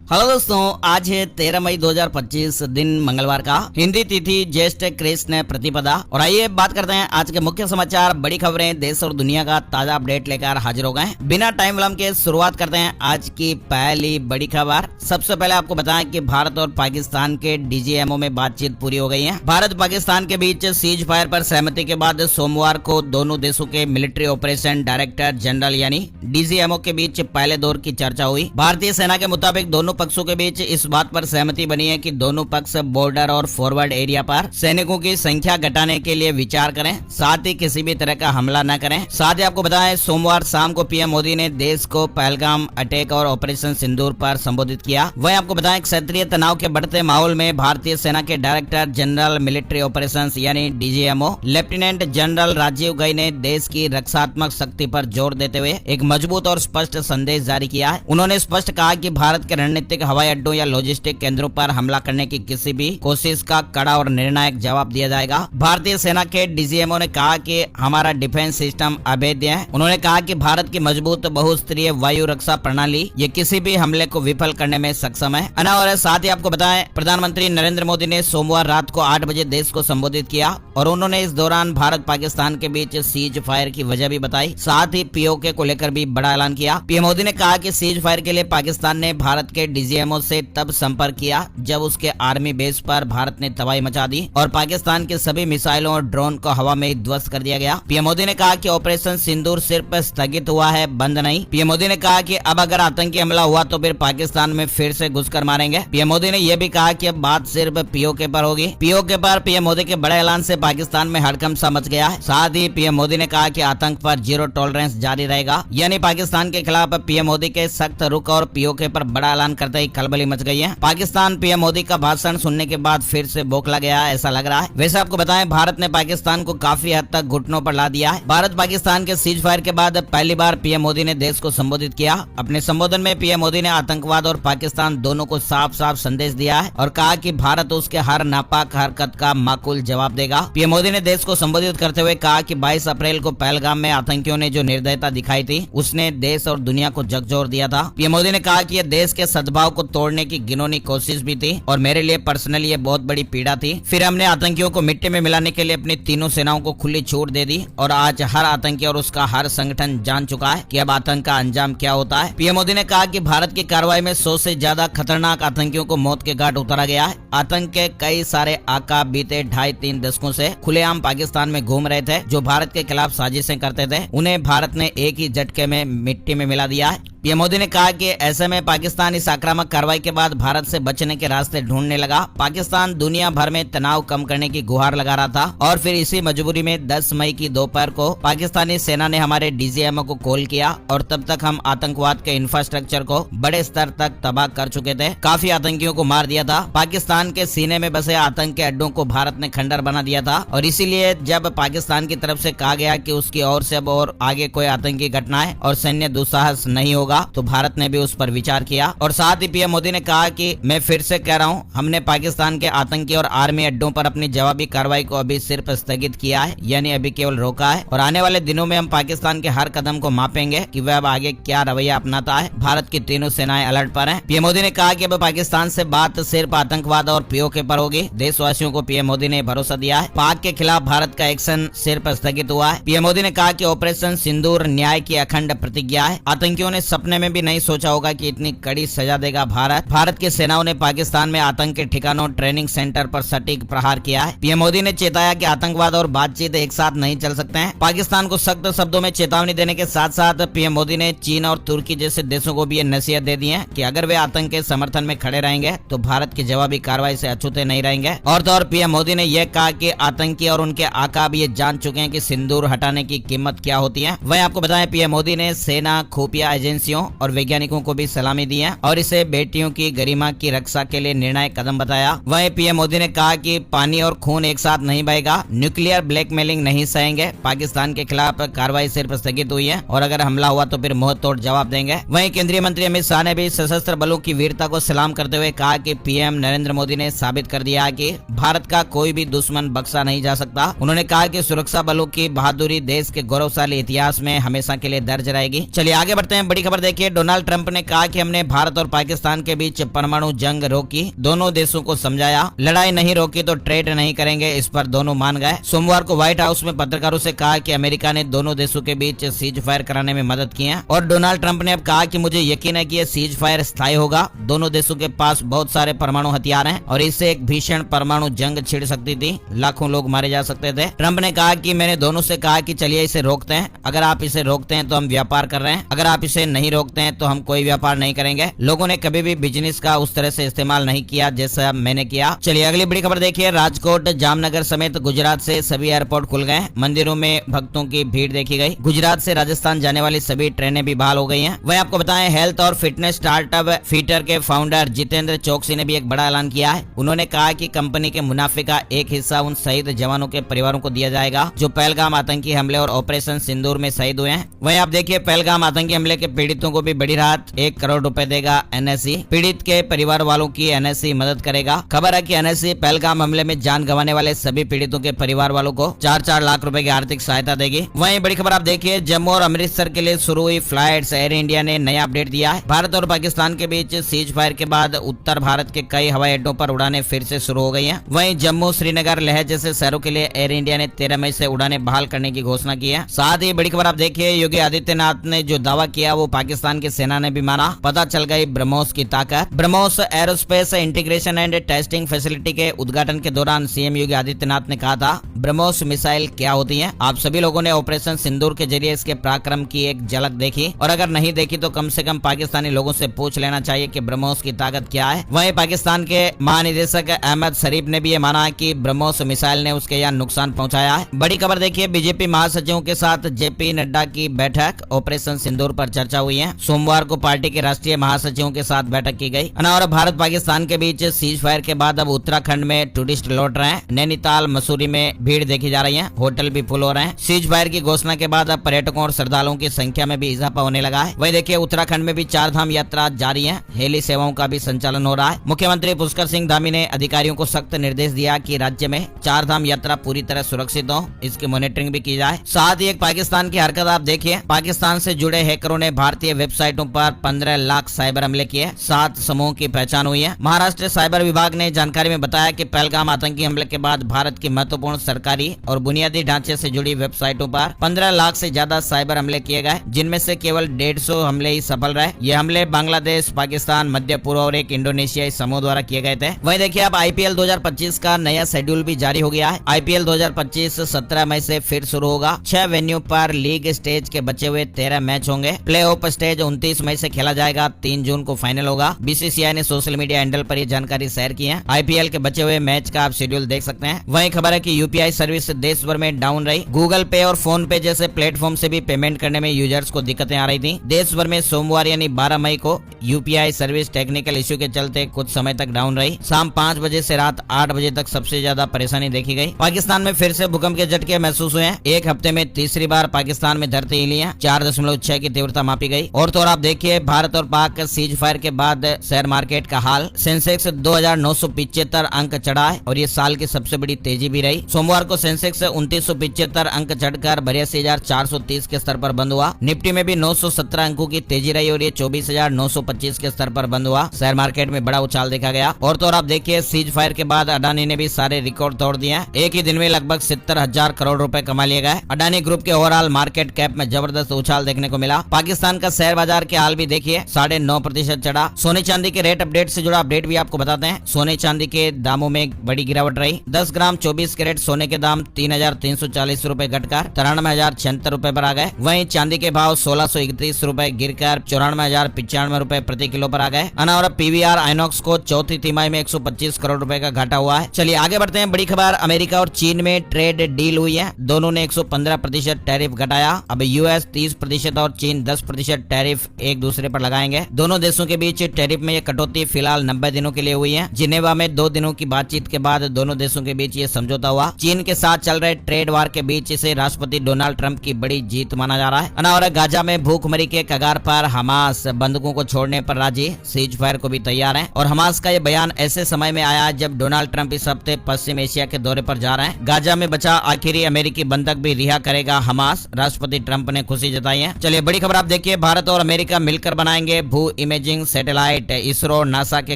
Hello दोस्तों, आज है 13 मई 2025 दिन मंगलवार का। हिंदी तिथि ज्येष्ठ कृष्ण प्रतिपदा। और आइए बात करते हैं आज के मुख्य समाचार, बड़ी खबरें, देश और दुनिया का ताजा अपडेट लेकर हाजिर हो गए। बिना टाइम विलंब के शुरुआत करते हैं आज की पहली बड़ी खबर। सबसे पहले आपको बताएं कि भारत और पाकिस्तान के डीजीएमओ में बातचीत पूरी हो गई है। भारत पाकिस्तान के बीच सीज फायर पर सहमति के बाद सोमवार को दोनों देशों के मिलिट्री ऑपरेशन डायरेक्टर जनरल यानी डीजीएमओ के बीच पहले दौर की चर्चा हुई। भारतीय सेना के मुताबिक दोनों पक्षों के बीच इस बात पर सहमति बनी है कि दोनों पक्ष बॉर्डर और फॉरवर्ड एरिया पर सैनिकों की संख्या घटाने के लिए विचार करें, साथ ही किसी भी तरह का हमला न करें। साथ ही आपको बताएं, सोमवार शाम को पीएम मोदी ने देश को पहलगाम अटैक और ऑपरेशन सिंदूर पर संबोधित किया। वहीं आपको बताएं, क्षेत्रीय तनाव के बढ़ते माहौल में भारतीय सेना के डायरेक्टर जनरल मिलिट्री ऑपरेशंस यानी डीजीएमओ लेफ्टिनेंट जनरल राजीव गई ने देश की रक्षात्मक शक्ति पर जोर देते हुए एक मजबूत और स्पष्ट संदेश जारी किया है। उन्होंने स्पष्ट कहा कि भारत के रणनीतिक हवाई अड्डों या लॉजिस्टिक केंद्रों पर हमला करने की किसी भी कोशिश का कड़ा और निर्णायक जवाब दिया जाएगा। भारतीय सेना के डीजीएमओ ने कहा कि हमारा डिफेंस सिस्टम अभेद्य है। उन्होंने कहा कि भारत की मजबूत बहुस्तरीय वायु रक्षा प्रणाली ये किसी भी हमले को विफल करने में सक्षम है। और साथ ही आपको बताएं, प्रधानमंत्री नरेंद्र मोदी ने सोमवार रात को 8 बजे देश को संबोधित किया और उन्होंने इस दौरान भारत पाकिस्तान के बीच सीज फायर की वजह भी बताई। साथ ही पीओके को लेकर भी बड़ा ऐलान किया। पीएम मोदी ने कहा कि सीज फायर के लिए पाकिस्तान ने भारत के डीजीएमओ से तब संपर्क किया जब उसके आर्मी बेस पर भारत ने तबाही मचा दी और पाकिस्तान के सभी मिसाइलों और ड्रोन को हवा में ध्वस्त कर दिया गया। पीएम मोदी ने कहा कि ऑपरेशन सिंदूर सिर्फ स्थगित हुआ है, बंद नहीं। पीएम मोदी ने कहा कि अब अगर आतंकी हमला हुआ तो फिर पाकिस्तान में फिर से घुसकर मारेंगे। पीएम मोदी ने यह भी कहा कि अब बात सिर्फ पीओके पर होगी। पीओके पर पीएम मोदी के बड़े ऐलान से पाकिस्तान में हड़कंप सा मच गया है। साथ ही पीएम मोदी ने कहा कि आतंक पर जीरो टॉलरेंस जारी रहेगा, यानी पाकिस्तान के खिलाफ पीएम मोदी के सख्त रुख और पीओके पर बड़ा ऐलान करते ही खलबली मच गई है। पाकिस्तान पीएम मोदी का भाषण सुनने के बाद फिर से बौखला गया है, ऐसा लग रहा है। वैसे आपको बताएं, भारत ने पाकिस्तान को काफी हद तक घुटनों पर ला दिया है। भारत पाकिस्तान के सीज फायर के बाद पहली बार पीएम मोदी ने देश को संबोधित किया। अपने संबोधन में पीएम मोदी ने आतंकवाद और पाकिस्तान दोनों को साफ साफ संदेश दिया है और कहा कि भारत उसके हर नापाक हरकत का माकूल जवाब देगा। पीएम मोदी ने देश को संबोधित करते हुए कहा कि 22 अप्रैल को पहलगाम में आतंकियों ने जो निर्दयता दिखाई थी उसने देश और दुनिया को झकझोर दिया था। पीएम मोदी ने कहा कि यह देश के सद्भाव को तोड़ने की घिनौनी कोशिश भी थी और मेरे लिए पर्सनली ये बहुत बड़ी पीड़ा थी। फिर हमने आतंकियों को मिट्टी में मिलाने के लिए अपनी तीनों सेनाओं को खुली छूट दे दी और आज हर आतंकी और उसका हर संगठन जान चुका है कि अब आतंक का अंजाम क्या होता है। पीएम मोदी ने कहा कि भारत की कार्रवाई में 100 से ज्यादा खतरनाक आतंकियों को मौत के घाट उतारा गया है। आतंक के कई सारे आका बीते 2.5-3 दशकों से खुलेआम पाकिस्तान में घूम रहे थे, जो भारत के खिलाफ साजिशें करते थे। उन्हें भारत ने एक ही झटके में मिट्टी में मिला दिया है। पीएम मोदी ने कहा कि ऐसे में पाकिस्तान इस आक्रामक कार्रवाई के बाद भारत से बचने के रास्ते ढूंढने लगा। पाकिस्तान दुनिया भर में तनाव कम करने की गुहार लगा रहा था और फिर इसी मजबूरी में 10 मई की दोपहर को पाकिस्तानी सेना ने हमारे डीजीएमओ को कॉल किया और तब तक हम आतंकवाद के इंफ्रास्ट्रक्चर को बड़े स्तर तक तबाह कर चुके थे। काफी आतंकियों को मार दिया था। पाकिस्तान के सीने में बसे आतंक के अड्डों को भारत ने खंडर बना दिया था और इसीलिए जब पाकिस्तान की तरफ से कहा गया कि उसकी ओर से अब और आगे कोई आतंकी घटनाएं और सैन्य दुस्साहस नहीं होगा तो भारत ने भी उस पर विचार किया। और साथ ही पीएम मोदी ने कहा कि मैं फिर से कह रहा हूं, हमने पाकिस्तान के आतंकी और आर्मी अड्डों पर अपनी जवाबी कार्रवाई को अभी सिर्फ स्थगित किया है, यानी अभी केवल रोका है और आने वाले दिनों में हम पाकिस्तान के हर कदम को मापेंगे कि वह अब आगे क्या रवैया अपनाता है। भारत की तीनों सेनाएं अलर्ट पर हैं। पीएम मोदी ने कहा कि अब पाकिस्तान से बात सिर्फ आतंकवाद और पीओके पर होगी। देशवासियों को पीएम मोदी ने भरोसा दिया है। पाक के खिलाफ भारत का एक्शन सिर्फ स्थगित हुआ है। पीएम मोदी ने कहा कि ऑपरेशन सिंदूर न्याय की अखंड प्रतिज्ञा है। आतंकियों ने सपने में भी नहीं सोचा होगा कि इतनी कड़ी सजा देगा भारत। भारत की सेनाओं ने पाकिस्तान में आतंक के ठिकानों ट्रेनिंग सेंटर पर सटीक प्रहार किया है। पीएम मोदी ने चेताया कि आतंकवाद और बातचीत एक साथ नहीं चल सकते हैं। पाकिस्तान को सख्त शब्दों में चेतावनी देने के साथ साथ पीएम मोदी ने चीन और तुर्की जैसे देशों को भी ये नसीहत दे दी है कि अगर वे आतंक के समर्थन में खड़े रहेंगे तो भारत की जवाबी कार्रवाई से अछूते नहीं रहेंगे। और तो और पीएम मोदी ने यह कहा कि आतंकी और उनके आका भी ये जान चुके हैं कि सिंदूर हटाने की कीमत क्या होती है। वहीं आपको बताएं, पीएम मोदी ने सेना, खुफिया एजेंसियों और वैज्ञानिकों को भी सलामी दी है और इसे बेटियों की गरिमा की रक्षा के लिए निर्णायक कदम बताया। वहीं पीएम मोदी ने कहा कि पानी और खून एक साथ नहीं बहेगा, न्यूक्लियर ब्लैकमेलिंग नहीं सहेंगे। पाकिस्तान के खिलाफ कार्रवाई सिर्फ स्थगित हुई है और अगर हमला हुआ तो फिर मुंह तोड़ जवाब देंगे। वहीं केंद्रीय मंत्री अमित शाह ने भी सशस्त्र बलों की वीरता को सलाम करते हुए कहा कि पीएम नरेंद्र मोदी ने साबित कर दिया कि भारत का कोई भी दुश्मन बख्शा नहीं जा सकता। उन्होंने कहा कि सुरक्षा बलों की बहादुरी देश के गौरवशाली इतिहास में हमेशा के लिए दर्ज रहेगी। चलिए आगे बढ़ते हैं। बड़ी खबर खबर देखिए, डोनाल्ड ट्रंप ने कहा कि हमने भारत और पाकिस्तान के बीच परमाणु जंग रोकी, दोनों देशों को समझाया, लड़ाई नहीं रोकी तो ट्रेड नहीं करेंगे, इस पर दोनों मान गए। सोमवार को व्हाइट हाउस में पत्रकारों से कहा कि अमेरिका ने दोनों देशों के बीच सीज फायर कराने में मदद की है और डोनाल्ड ट्रंप ने अब कहा कि मुझे यकीन है कि यह सीज फायर स्थायी होगा। दोनों देशों के पास बहुत सारे परमाणु हथियार हैं और इससे एक भीषण परमाणु जंग छिड़ सकती थी, लाखों लोग मारे जा सकते थे। ट्रंप ने कहा कि मैंने दोनों से कहा कि चलिए इसे रोकते हैं, अगर आप इसे रोकते हैं तो हम व्यापार कर रहे हैं, अगर आप इसे नहीं रोकते हैं तो हम कोई व्यापार नहीं करेंगे। लोगों ने कभी भी बिजनेस का उस तरह से इस्तेमाल नहीं किया जैसा मैंने किया। चलिए अगली बड़ी खबर देखिए, राजकोट, जामनगर समेत गुजरात से सभी एयरपोर्ट खुल गए, मंदिरों में भक्तों की भीड़ देखी गई। गुजरात से राजस्थान जाने वाली सभी ट्रेनें भी बहाल हो गई हैं। वहीं आपको बताएं, हेल्थ और फिटनेस स्टार्टअप फीटर के फाउंडर जितेंद्र चौकसी ने भी एक बड़ा ऐलान किया है। उन्होंने कहा कि कंपनी के मुनाफे का एक हिस्सा उन शहीद जवानों के परिवारों को दिया जाएगा जो पहलगाम आतंकी हमले और ऑपरेशन सिंदूर में शहीद हुए हैं। वहीं आप देखिए, पहलगाम आतंकी हमले के पीड़ितों को भी बड़ी राहत, 1 करोड़ रुपए देगा एनएससी। पीड़ित के परिवार वालों की एनएससी मदद करेगा। खबर है कि एनएससी पहलगाम हमले में जान गंवाने वाले सभी पीड़ितों के परिवार वालों को 4-4 लाख रुपए की आर्थिक सहायता देगी। वहीं बड़ी खबर आप देखिए, जम्मू और अमृतसर के लिए शुरू हुई फ्लाइट्स एयर इंडिया ने नया अपडेट दिया है। भारत और पाकिस्तान के बीच सीज फायर के बाद उत्तर भारत के कई हवाई अड्डों पर उड़ानें फिर से शुरू हो गई हैं। वहीं जम्मू, श्रीनगर, लेह जैसे शहरों के लिए एयर इंडिया ने 13 मई से उड़ानें बहाल करने की घोषणा की है। साथ ही बड़ी खबर आप देखिए, योगी आदित्यनाथ ने जो दावा किया वो पाकिस्तान की सेना ने भी माना। पता चल गई ब्रह्मोस की ताकत। BrahMos aerospace integration and testing facility के उद्घाटन के दौरान सीएम योगी आदित्यनाथ ने कहा था, ब्रह्मोस मिसाइल क्या होती है? आप सभी लोगों ने ऑपरेशन सिंदूर के जरिए इसके पराक्रम की एक झलक देखी और अगर नहीं देखी तो कम से कम पाकिस्तानी लोगों से पूछ लेना चाहिए कि ब्रह्मोस की ताकत क्या है। वहीं पाकिस्तान के महानिदेशक अहमद शरीफ ने भी ये माना है कि ब्रह्मोस मिसाइल ने उसके यहाँ नुकसान पहुंचाया है। बड़ी खबर देखिए, बीजेपी महासचिवों के साथ जेपी नड्डा की बैठक, ऑपरेशन सिंदूर पर चर्चा हुई है। सोमवार को पार्टी के राष्ट्रीय महासचिवों के साथ बैठक की गई और भारत पाकिस्तान के बीच सीज फायर के बाद अब उत्तराखंड में टूरिस्ट लौट रहे हैं। नैनीताल, मसूरी में भीड़ देखी जा रही है, होटल भी फुल हो रहे हैं। सीज फायर की घोषणा के बाद अब पर्यटकों और श्रद्धालुओं की संख्या में भी इजाफा होने लगा है। वही देखिए, उत्तराखंड में भी 4 धाम यात्रा जारी है, हेली सेवाओं का भी संचालन हो रहा है। मुख्यमंत्री पुष्कर सिंह धामी ने अधिकारियों को सख्त निर्देश दिया कि राज्य में 4 धाम यात्रा पूरी तरह सुरक्षित हो, इसकी मॉनिटरिंग भी की जाए। साथ ही एक पाकिस्तान की हरकत आप देखिए, पाकिस्तान से जुड़े हैकरों ने भारतीय वेबसाइटों पर 15 लाख साइबर हमले किए, 7 समूहों की पहचान हुई है। महाराष्ट्र साइबर विभाग ने जानकारी में बताया कि पहलगाम आतंकी हमले के बाद भारत की महत्वपूर्ण सरकारी और बुनियादी ढांचे से जुड़ी वेबसाइटों पर 15 लाख से ज्यादा साइबर हमले किए गए, जिनमें से केवल 150 हमले ही सफल रहे। ये हमले बांग्लादेश, पाकिस्तान, मध्य पूर्व और एक इंडोनेशियाई समूह द्वारा किए गए थे। वहीं देखिए, अब आईपीएल 2025 का नया शेड्यूल भी जारी हो गया है। आईपीएल 2025 17 मई से फिर शुरू होगा। 6 वेन्यू पर लीग स्टेज के बचे हुए 13 मैच होंगे। प्ले ऑफ स्टेज 29 मई से खेला जाएगा, 3 जून को फाइनल होगा। बीसीसीआई ने सोशल मीडिया हैंडल पर यह जानकारी शेयर की है। आईपीएल के बचे हुए मैच का आप शेड्यूल देख सकते हैं। वहीं खबर है कि यूपीआई सर्विस देश भर में डाउन रही। गूगल पे और फोन पे जैसे प्लेटफॉर्म से भी पेमेंट करने में यूजर्स को दिक्कतें आ रही थी। देश भर में सोमवार यानी 12 मई को यूपीआई सर्विस टेक्निकल इश्यू के चलते कुछ समय तक डाउन रही। शाम 5 बजे से रात 8 बजे तक सबसे ज्यादा परेशानी देखी गई। पाकिस्तान में फिर से भूकंप के झटके महसूस हुए हैं। एक हफ्ते में तीसरी बार पाकिस्तान में धरती हिली है। 4.6 की तीव्रता मापी गई। और तो और आप देखिए, भारत और पाक सीज फायर के बाद शेयर मार्केट का हाल। सेंसेक्स 2975 अंक चढ़ा है और ये साल की सबसे बड़ी तेजी भी रही। सोमवार को सेंसेक्स 2975 अंक चढ़कर 82,430 के स्तर पर बंद हुआ। निफ्टी में भी 917 अंकों की तेजी रही और ये 24,925 के स्तर पर बंद हुआ। शेयर मार्केट में बड़ा उछाल देखा गया। और तो और आप देखिए, सीज फायर के बाद अडानी ने भी सारे रिकॉर्ड तोड़ दिए। एक ही दिन में लगभग 70,000 करोड़ रुपए कमा लिए गए। अडानी ग्रुप के ओवरऑल मार्केट कैप में जबरदस्त उछाल देखने को मिला। पाकिस्तान का शेयर बाजार के हाल भी देखिए, 9.5% चढ़ा। सोने चांदी के रेट अपडेट से जुड़ा अपडेट भी आपको बताते हैं। सोने चांदी के दामों में बड़ी गिरावट रही। 10 ग्राम 24 कैरेट सोने के दाम 3,340 रुपए घटकर 93,076 रुपए पर आ गए। वहीं चांदी के भाव 1,631 रुपए गिरकर 94,095 रुपए प्रति किलो पर आ गए। और पीवीआर आइनॉक्स को चौथी तिमाही में 125 करोड़ रुपए का घाटा हुआ है। चलिए आगे बढ़ते हैं। बड़ी खबर, अमेरिका और चीन में ट्रेड डील हुई है। दोनों ने 115% टैरिफ घटाया। अब यूएस 30% और चीन 10% टैरिफ एक दूसरे पर लगाएंगे। दोनों देशों के बीच टैरिफ में यह कटौती फिलहाल 90 दिनों के लिए हुई है। जिनेवा में 2 दिनों की बातचीत के बाद दोनों देशों के बीच ये समझौता हुआ। चीन के साथ चल रहे ट्रेड वार के बीच इसे राष्ट्रपति डोनाल्ड ट्रंप की बड़ी जीत माना जा रहा है। और गाजा में भूखमरी के कगार पर हमास बंधकों को छोड़ने पर राजी, सीज फायर को भी तैयार है। और हमास का ये बयान ऐसे समय में आया जब डोनाल्ड ट्रंप इस हफ्ते पश्चिम एशिया के दौरे पर जा रहे हैं। गाजा में बचा आखिरी अमेरिकी बंधक भी रिहा करेगा हमास, राष्ट्रपति ट्रंप ने खुशी जताई है। चलिए बड़ी खबर आप देखिए, भारत और अमेरिका मिलकर बनाएंगे भू इमेजिंग सैटेलाइट। इसरो नासा के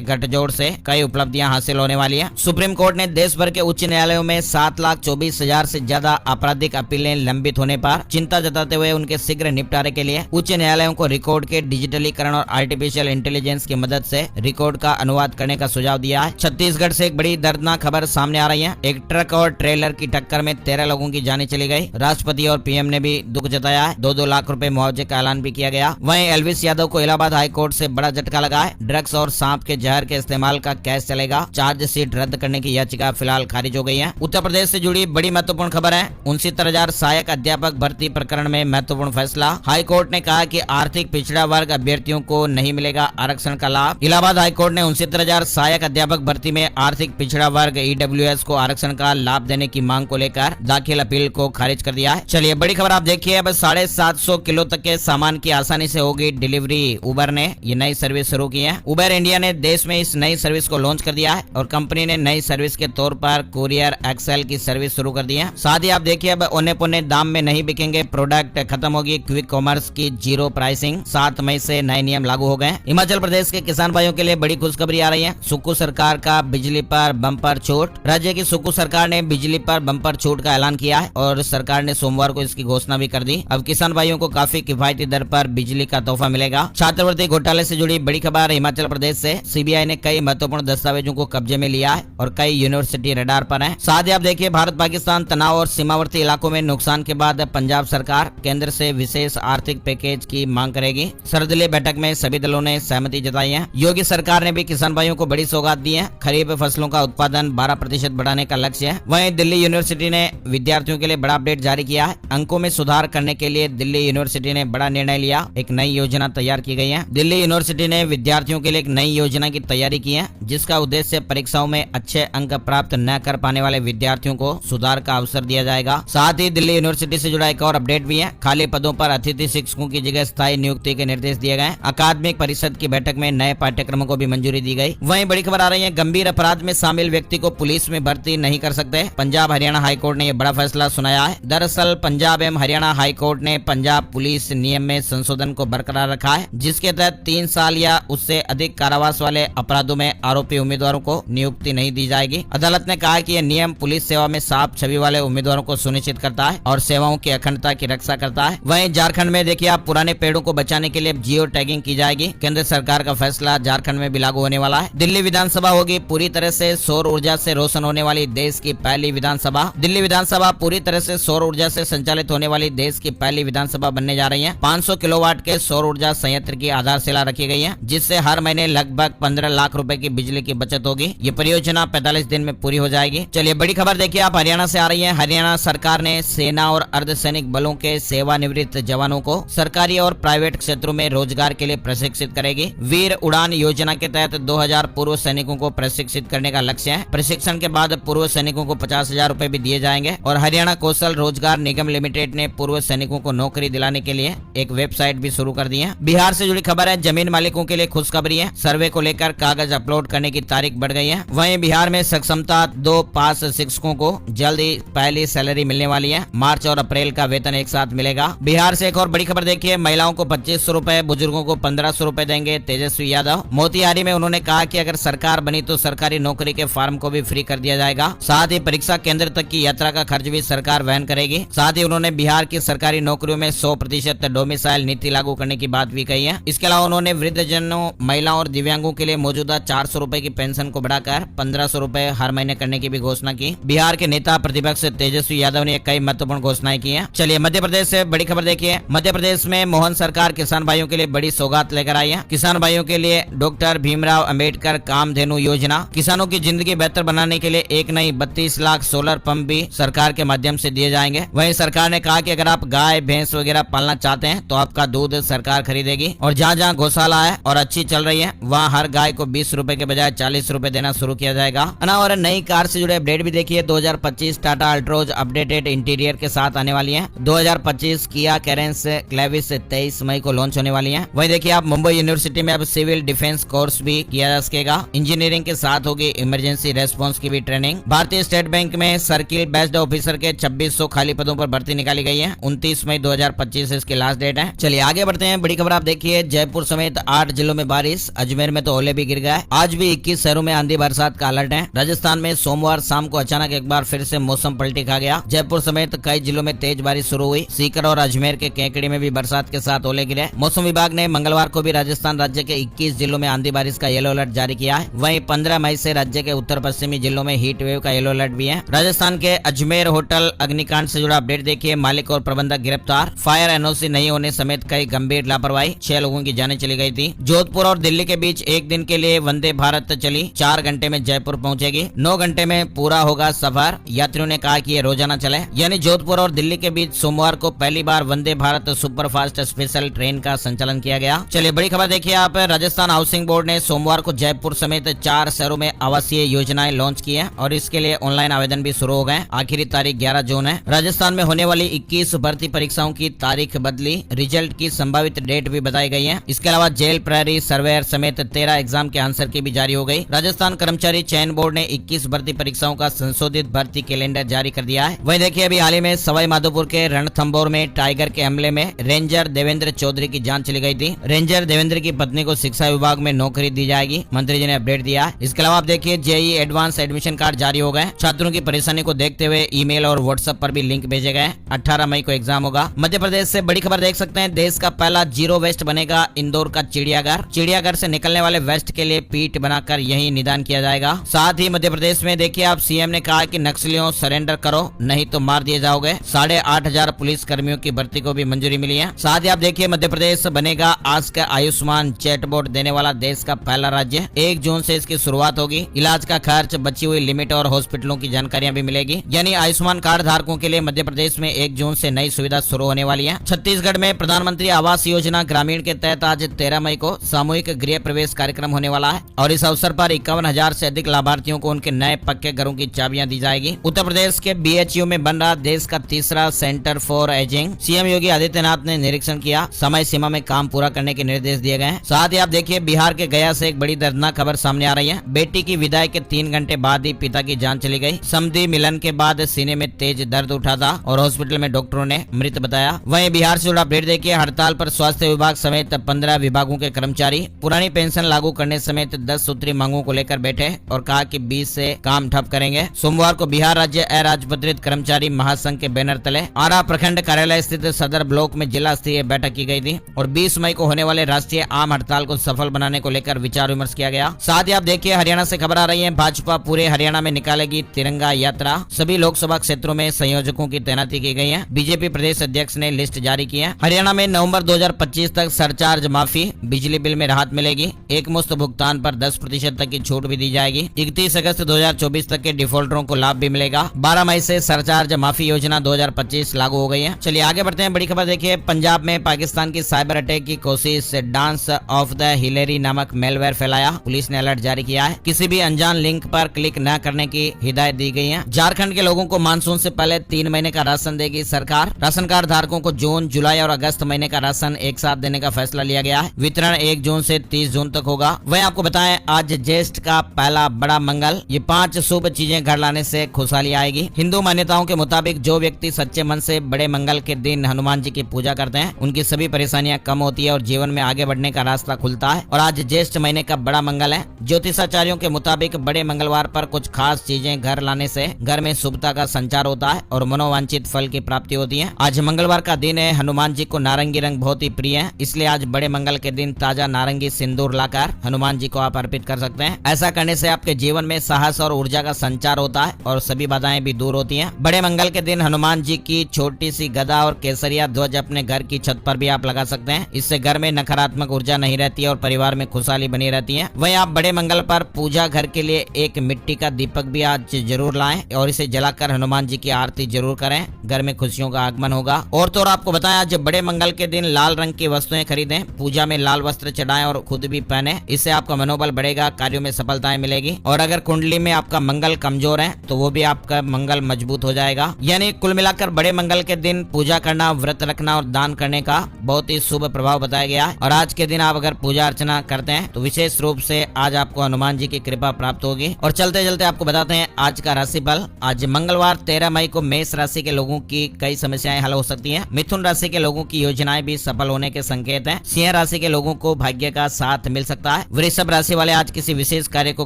गठजोड़ से कई उपलब्धियां हासिल होने वाली है। सुप्रीम कोर्ट ने देश भर के उच्च न्यायालयों में 7,24,000 से ज्यादा आपराधिक अपीलें लंबित होने पर चिंता जताते हुए उनके शीघ्र निपटारे के लिए उच्च न्यायालयों को रिकॉर्ड के डिजिटलीकरण और आर्टिफिशियल इंटेलिजेंस की मदद से रिकॉर्ड का अनुवाद करने का सुझाव दिया है। छत्तीसगढ़ से एक बड़ी दर्दनाक खबर सामने आ रही है। एक ट्रक और ट्रेलर की टक्कर में 13 लोगों की जानें चली गई। राष्ट्रपति और पीएम ने भी दुख जताया है। 2-2 लाख रुपए मुआवजे का ऐलान भी किया गया। वहीं एलविस यादव को इलाहाबाद हाईकोर्ट से बड़ा झटका लगा है। ड्रग्स और सांप के जहर के इस्तेमाल का केस चलेगा। चार्जशीट रद्द करने की याचिका फिलहाल खारिज हो गई है। उत्तर प्रदेश से जुड़ी बड़ी महत्वपूर्ण खबर है। 69,000 सहायक अध्यापक भर्ती प्रकरण में महत्वपूर्ण फैसला। हाईकोर्ट ने कहा कि आर्थिक पिछड़ा वर्ग अभ्यर्थियों को नहीं मिलेगा आरक्षण का लाभ। इलाहाबाद हाईकोर्ट ने 69,000 सहायक अध्यापक भर्ती में आर्थिक पिछड़ा वर्ग ईडब्ल्यूएस को आरक्षण का लाभ देने की मांग को लेकर दाखिल अपील को खारिज कर दिया है। चलिए बड़ी खबर आप देखिए। अब 750 किलो तक के सामान की आसानी से होगी डिलीवरी। उबर ने ये नई सर्विस शुरू की है। उबर इंडिया ने देश में इस नई सर्विस को लॉन्च कर दिया है और कंपनी ने नई सर्विस के तौर पर कुरियर एक्सेल की सर्विस शुरू कर दी है। साथ ही आप देखिए अब औने पौने दाम में नहीं बिकेंगे प्रोडक्ट। खत्म होगी क्विक कॉमर्स की जीरो प्राइसिंग। 7 मई से नए नियम लागू हो गए। हिमाचल प्रदेश के किसान भाइयों के लिए बड़ी खुशखबरी आ रही है। सुक्खू सरकार का बिजली पर बम्पर छूट। राज्य की सुक्खू सरकार ने बिजली पर बम्पर छूट का ऐलान किया है और सरकार ने सोमवार को इसकी घोषणा भी कर दी। अब किसान भाइयों को काफी किफायती दर पर बिजली का तोहफा मिलेगा। छात्रवृत्ति घोटाले से जुड़ी बड़ी खबर हिमाचल प्रदेश से। सीबीआई ने कई महत्वपूर्ण दस्तावेजों को कब्जे में लिया है और कई यूनिवर्सिटी रडार पर है। साथ ही आप देखिए भारत पाकिस्तान तनाव और सीमावर्ती इलाकों में नुकसान के बाद पंजाब सरकार केंद्र से विशेष आर्थिक पैकेज की मांग करेगी। सर्वदलीय बैठक में सभी दलों ने सहमति जताई है। योगी सरकार ने भी किसान भाइयों को बड़ी सौगात दी है। खरीफ फसलों का उत्पादन 12% बढ़ाने का लक्ष्य है। वहीं दिल्ली यूनिवर्सिटी ने विद्यार्थियों के लिए बड़ा अपडेट जारी किया है। अंकों में सुधार करने के लिए दिल्ली यूनिवर्सिटी ने बड़ा निर्णय लिया। एक नई योजना तैयार की गई है। दिल्ली यूनिवर्सिटी ने विद्यार्थियों के लिए एक नई योजना की तैयारी की है जिसका उद्देश्य परीक्षाओं में अच्छे अंक प्राप्त न कर पाने वाले विद्यार्थियों को सुधार का अवसर दिया जाएगा। साथ ही दिल्ली यूनिवर्सिटी से जुड़ा एक और अपडेट भी है। खाली पदों पर अतिथि शिक्षकों की जगह स्थायी नियुक्ति के निर्देश दिए गए। अकादमिक परिषद की बैठक में नए पाठ्यक्रमों को भी मंजूरी दी गई। वहीं बड़ी खबर आ रही है गंभीर अपराध में शामिल व्यक्ति को पुलिस में भर्ती नहीं कर सकते। पंजाब हरियाणा हाईकोर्ट ने यह बड़ा फैसला सुनाया है। दरअसल पंजाब एवं हरियाणा हाईकोर्ट ने पंजाब पुलिस नियम में संशोधन को बरकरार रखा है जिसके तहत 3 साल या उससे अधिक कारावास वाले अपराधों में आरोपी उम्मीदवारों को नियुक्ति नहीं दी जाएगी। अदालत ने कहा कि यह नियम पुलिस सेवा में साफ छवि वाले उम्मीदवारों को सुनिश्चित करता है और सेवाओं की अखंडता की रक्षा करता है। वहीं झारखंड में देखिए आप पुराने पेड़ों को बचाने के लिए जियो टैगिंग की जाएगी। केंद्र सरकार का फैसला झारखंड में भी लागू होने वाला है। दिल्ली विधानसभा होगी पूरी तरह से सौर ऊर्जा से रोशन होने वाली देश की पहली विधानसभा। दिल्ली विधानसभा पूरी तरह से सौर ऊर्जा से संचालित होने वाली देश की पहली विधानसभा बनने जा रही है। 500 किलोवाट के सौर ऊर्जा संयंत्र की आधारशिला रखी गई है जिससे हर महीने लगभग 15 लाख रुपए की बिजली की बचत होगी। ये परियोजना 45 दिन में पूरी हो जाएगी। चलिए बड़ी खबर देखिए आप हरियाणा से आ रही है। हरियाणा सरकार ने सेना और अर्धसैनिक बलों के सेवानिवृत्त जवानों को सरकारी और प्राइवेट क्षेत्रों में रोजगार के लिए प्रशिक्षित करेगी। वीर उड़ान योजना के तहत 2000 पूर्व सैनिकों को प्रशिक्षित करने का लक्ष्य है। प्रशिक्षण के बाद पूर्व सैनिकों को 50,000 रुपए भी दिए जाएंगे। और हरियाणा कौशल रोजगार निगम लिमिटेड ने पूर्व सैनिकों को नौकरी दिलाने के लिए एक वेबसाइट भी शुरू कर दी है। बिहार से जुड़ी खबर है। जमीन मालिकों के लिए खुशखबरी है। सर्वे को लेकर कागज अपलोड करने की तारीख बढ़ गई है। वहीं बिहार में सक्षमता 2 पास शिक्षकों को जल्द ही पहली सैलरी मिलने वाली है। मार्च और अप्रैल का वेतन एक साथ मिलेगा। बिहार से एक और बड़ी खबर देखिए। महिलाओं को 2500 रुपए, बुजुर्गों को 1500 रुपए देंगे तेजस्वी यादव। मोतिहारी में उन्होंने कहा कि अगर सरकार बनी तो सरकारी नौकरी के फॉर्म को भी फ्री कर दिया जाएगा। साथ ही परीक्षा केंद्र तक की यात्रा का खर्च भी सरकार वहन करेगी। साथ ही उन्होंने बिहार की सरकारी नौकरियों में 100% डोमिसाइल नीति लागू करने की बात भी कही है। इसके अलावा उन्होंने वृद्धजनों, महिलाओं और दिव्यांगों के लिए मौजूदा 400 रुपए की पेंशन को बढ़ाकर 1500 रुपए हर महीने करने की भी घोषणा की। बिहार के नेता प्रतिपक्ष तेजस्वी यादव ने कई महत्वपूर्ण घोषणाएं की हैं। चलिए मध्य प्रदेश से बड़ी खबर देखिए। मध्य प्रदेश में मोहन सरकार किसान भाइयों के लिए बड़ी सौगात लेकर आई है। किसान भाइयों के लिए डॉक्टर भीमराव अंबेडकर कामधेनु योजना। किसानों की जिंदगी बेहतर बनाने के लिए एक नई 32 लाख सोलर पंप भी सरकार के माध्यम से दिए जाएंगे। वहीं सरकार ने कहा कि अगर आप गाय भैंस वगैरह पालना चाहते हैं तो आपका दूध सरकार खरीदेगी। और जहाँ जहाँ गौशाला है और अच्छी चल रही है वहाँ हर गाय को 20 रुपए के बजाय 40 रुपए देना शुरू किया जाएगा। और नई कार से जुड़े अपडेट भी देखिए। 2025 टाटा अल्ट्रोज अपडेटेड इंटीरियर के साथ आने वाली है। 2025 किया कैरेंस क्लेविस 23 मई को लॉन्च होने वाली है। वहीं देखिए आप मुंबई यूनिवर्सिटी में अब सिविल डिफेंस कोर्स भी किया जा सकेगा। इंजीनियरिंग के साथ होगी इमरजेंसी रेस्पॉन्स की भी ट्रेनिंग। भारतीय स्टेट बैंक में सर्किल बेस्ड ऑफिसर के 2600 खाली पदों पर भर्ती निकाली गई है। 29 मई 2025 इसकी लास्ट डेट है। चलिए आगे बढ़ते हैं, बड़ी खबर आप देखिए, जयपुर समेत 8 जिलों में बारिश, अजमेर में तो ओले भी गिर गए। आज भी 21 शहरों में आंधी बरसात का अलर्ट है। राजस्थान में सोमवार शाम को अचानक एक बार फिर से मौसम पलटी खा गया। जयपुर समेत कई जिलों में तेज बारिश शुरू हुई। सीकर और अजमेर के केकड़ी में भी बरसात के साथ ओले गिरे। मौसम विभाग ने मंगलवार को भी राजस्थान राज्य के 21 जिलों में आंधी बारिश का येलो अलर्ट जारी किया है। वहीं 15 मई से राज्य के उत्तर पश्चिमी जिलों में हीट वेव का येलो अलर्ट भी है। राजस्थान के अजमेर होटल अग्निकांड से जुड़ा अपडेट देखिए, मालिक और प्रबंधक गिरफ्तार, फायर एनओसी नहीं होने समेत कई गंभीर लापरवाही, 6 लोगों की जानें चली गई थी। जोधपुर और दिल्ली के बीच एक दिन के लिए वंदे भारत चली, 4 घंटे में जयपुर पहुंचेगी, 9 घंटे में पूरा होगा सफर। यात्रियों ने कहा कि ये रोजाना चले, यानी जोधपुर और दिल्ली के बीच सोमवार को पहली बार Vande Bharat superfast special train का संचालन किया गया। चलिए बड़ी खबर देखिए आप, राजस्थान हाउसिंग बोर्ड ने सोमवार को जयपुर समेत 4 शहरों में आवासीय योजनाएं लॉन्च की है और इसके लिए ऑनलाइन आवेदन भी शुरू हो गए। आखिरी तारीख 11 जून है। राजस्थान में होने वाली 21 भर्ती परीक्षाओं की तारीख बदली, रिजल्ट की संभावित डेट भी बताई गई है। इसके अलावा जेल प्रहरी सर्वेयर समेत 13 एग्जाम के आंसर की भी जारी हो गई। राजस्थान कर्मचारी चयन बोर्ड ने 21 भर्ती परीक्षाओं का संशोधित भर्ती कैलेंडर जारी कर दिया है। वहीं देखिए, अभी हाल ही में सवाई माधोपुर के रणथंभौर में टाइगर के हमले में रेंजर देवेंद्र चौधरी की जान चली गई थी। रेंजर देवेंद्र की पत्नी को शिक्षा विभाग में नौकरी दी जाएगी, मंत्री जी ने अपडेट दिया। इसके अलावा आप देखिए, जेईई एडवांस एडमिशन कार्ड जारी हो गए। छात्रों की परेशानी को देखते हुए ईमेल और व्हाट्सएप पर भी लिंक भेजे गए। 18 मई को एग्जाम होगा। मध्य प्रदेश से बड़ी खबर देख सकते हैं, देश का पहला जीरो वेस्ट बनेगा इंदौर का चिड़ियाघर। चिड़ियाघर से निकलने वाले वेस्ट के लिए पीठ बनाकर यही निदान किया जाएगा। साथ ही मध्य प्रदेश में देखिए आप, सीएम ने कहा कि नक्सलियों सरेंडर करो नहीं तो मार दिए जाओगे। 8,500 पुलिस कर्मियों की भर्ती को भी मंजूरी मिली है। साथ ही आप देखिए, मध्य प्रदेश बनेगा आज का आयुष्मान चैटबोट देने वाला देश का पहला राज्य। 1 जून से इसकी शुरुआत होगी। इलाज का खर्च, बची हुई लिमिट और हॉस्पिटलों की जानकारियां भी मिलेगी। यानी आयुष्मान कार्ड धारकों के लिए मध्य प्रदेश में 1 जून से नई सुविधा शुरू होने वाली है। छत्तीसगढ़ में प्रधानमंत्री आवास योजना ग्रामीण के तहत आज 13 मई को सामूहिक गृह प्रवेश कार्यक्रम होने वाला है और इस अवसर पर 51,000 से अधिक लाभार्थियों को उनके नए पक्के घरों की चाबियां दी जाएगी। उत्तर प्रदेश के बीएचयू में बन रहा देश का तीसरा centre for ageing, CM Yogi Adityanath ने निरीक्षण किया। समय सीमा में काम पूरा करने के निर्देश दिए गए। साथ ही आप देखिए, बिहार के गया से एक बड़ी दर्दनाक खबर सामने आ रही है। बेटी की विदाई के 3 घंटे बाद ही पिता की जान चली गई। समधी मिलन के बाद सीने में तेज दर्द उठा था और हॉस्पिटल में डॉक्टरों ने मृत बताया। वहीं बिहार से जुड़ा अपडेट देखिए, हड़ताल पर स्वास्थ्य विभाग समेत 15 विभागों के कर्मचारी पुरानी पेंशन लागू करने समेत 10 सूत्री मांगों को लेकर बैठे और कहा कि 20 से काम ठप करेंगे। सोमवार को बिहार राज्य अराजपत्रित कर्मचारी महासंघ के बैनर तले आरा प्रखंड कार्यालय स्थित सदर ब्लॉक में जिला स्तरीय बैठक की गई थी और 20 मई को होने वाले राष्ट्रीय आम हड़ताल को सफल बनाने को लेकर विचार विमर्श किया गया। साथ ही आप देखिए, हरियाणा से खबर आ रही है, भाजपा पूरे हरियाणा में निकालेगी तिरंगा यात्रा। सभी लोकसभा क्षेत्रों में संयोजकों की तैनाती की गई है। बीजेपी प्रदेश अध्यक्ष ने लिस्ट जारी की है। हरियाणा में नवंबर 2025 तक सरचार्ज माफी, बिजली बिल में राहत मिलेगी। एक मुश्त भुगतान पर 10% तक की छूट भी दी जाएगी। 31 अगस्त 2024 तक के डिफॉल्टरों को लाभ भी मिलेगा। 12 मई से सरचार्ज माफी योजना 2025 लागू हो गई है। चलिए आगे बढ़ते हैं, बड़ी खबर देखिए, पंजाब में पाकिस्तान की साइबर अटैक की कोशिश, डांस ऑफ द हिलेरी नामक मेलवेयर फैलाया। पुलिस ने अलर्ट जारी किया है। किसी भी अनजान लिंक पर क्लिक न करने की हिदायत दी गई है। झारखंड के लोगों को मानसून से पहले 3 महीने का राशन देगी सरकार। राशन कार्ड धारकों को जून, जुलाई और अगस्त महीने का राशन एक साथ देने का फैसला लिया गया है। वितरण 1 जून से 30 जून तक होगा। वहीं आपको बताएं, आज ज्येष्ठ का पहला बड़ा मंगल। ये 5 शुभ चीजें घर लाने से खुशहाली आएगी। हिंदू मान्यताओं के मुताबिक जो व्यक्ति सच्चे मन से बड़े मंगल के दिन हनुमान जी की पूजा करते हैं, उनकी सभी परेशानियां कम होती है और जीवन में आगे बढ़ने का रास्ता खुलता है। और आज ज्येष्ठ महीने का बड़ा मंगल है। ज्योतिषाचार्यों के मुताबिक बड़े मंगलवार पर कुछ खास चीजें घर लाने से घर में शुभता का संचार होता है और मनोवांछित फल की प्राप्ति होती है। आज मंगलवार का दिन है। हनुमान जी को नारंगी रंग बहुत ही प्रिय है, इसलिए आज बड़े मंगल के दिन ताजा नारंगी सिंदूर लाकर हनुमान जी को आप अर्पित कर सकते हैं। ऐसा करने से आपके जीवन में साहस और ऊर्जा का संचार होता है और सभी बाधाएं भी दूर होती हैं। बड़े मंगल के दिन हनुमान जी की छोटी सी गदा और केसरिया ध्वज अपने घर की छत पर भी आप लगा सकते हैं। इससे घर में नकारात्मक ऊर्जा नहीं रहती है और परिवार में खुशहाली बनी रहती है। वहीं आप बड़े मंगल पर पूजा घर के लिए एक मिट्टी का दीपक भी आज जरूर लाएं और इसे जलाकर हनुमान जी की आरती जरूर करें। घर में खुशियों का आगमन होगा। और तो आपको बताया, आज बड़े मंगल के दिन लाल रंग की वस्तुएं खरीदें, पूजा में लाल वस्त्र चढ़ाएं और खुद भी पहने। इससे आपका मनोबल बढ़ेगा, कार्यों में सफलताएं मिलेगी। और अगर कुंडली में आपका मंगल कमजोर है तो वो भी आपका मंगल मजबूत हो जाएगा। यानी कुल मिलाकर बड़े मंगल के दिन पूजा करना, व्रत रखना और दान करने का बहुत ही शुभ प्रभाव बताया गया है। और आज के दिन आप अगर पूजा अर्चना करते हैं तो विशेष रूप से आज आपको हनुमान जी की कृपा प्राप्त होगी। और चलते चलते आपको बताते हैं आज का राशिफल। आज मंगलवार 13 मई को मेष राशि के लोगों की कई समस्याएं हल हो सकती हैं। मिथुन राशि के लोगों की योजना योजनाएं भी सफल होने के संकेत हैं। सिंह राशि के लोगों को भाग्य का साथ मिल सकता है। वृषभ राशि वाले आज किसी विशेष कार्य को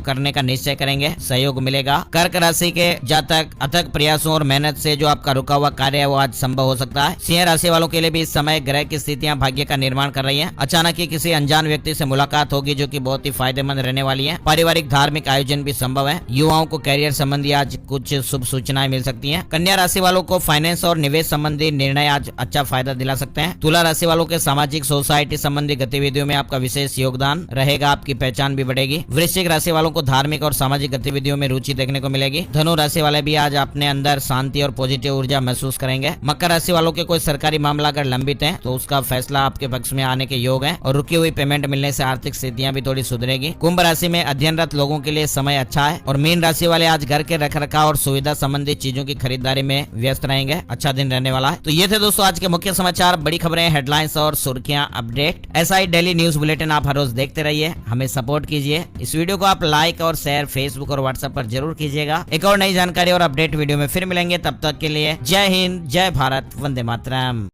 करने का निश्चय करेंगे, सहयोग मिलेगा। कर्क राशि के जातक अथक प्रयासों और मेहनत से जो आपका रुका हुआ कार्य है वो आज संभव हो सकता है। सिंह राशि वालों के लिए भी इस समय ग्रह की स्थितियां भाग्य का निर्माण कर रही हैं। अचानक ही किसी अनजान व्यक्ति से मुलाकात होगी जो कि बहुत ही फायदेमंद रहने वाली है। पारिवारिक धार्मिक आयोजन भी संभव है। युवाओं को कैरियर संबंधी आज कुछ शुभ सूचनाएं मिल सकती हैं। कन्या राशि वालों को फाइनेंस और निवेश संबंधी निर्णय आज अच्छा फायदा दिला सकते हैं। तुला राशि वालों के सामाजिक सोसाइटी संबंधी गतिविधियों में आपका विशेष योगदान रहेगा, आपकी पहचान भी बढ़ेगी। वृश्चिक राशि वालों को धार्मिक और सामाजिक गतिविधियों में रुचि देखने को मिलेगी। धनु राशि वाले भी आज अपने अंदर शांति और पॉजिटिव ऊर्जा महसूस करेंगे। मकर राशि वालों के कोई सरकारी मामला अगर लंबित है तो उसका फैसला आपके पक्ष में आने के योग है और रुकी हुई पेमेंट मिलने से आर्थिक स्थितियां भी थोड़ी सुधरेगी। कुंभ राशि में अध्ययनरत लोगों के लिए समय अच्छा है और मीन राशि वाले आज घर के रखरखाव और सुविधा संबंधी चीजों की खरीदारी में व्यस्त रहेंगे। अच्छा दिन रहने वाला है। तो ये थे दोस्तों आज के मुख्य समाचार, बड़ी खबरें, हेडलाइंस और सुर्खियां, अपडेट। ऐसा ही डेली न्यूज बुलेटिन आप हर रोज देखते रहिए, हमें सपोर्ट कीजिए। इस वीडियो को आप लाइक और शेयर फेसबुक और व्हाट्सएप पर जरूर कीजिएगा। एक और नई जानकारी और अपडेट वीडियो में फिर मिलेंगे, तब तक के लिए जय हिंद, जय भारत, वंदे मातरम।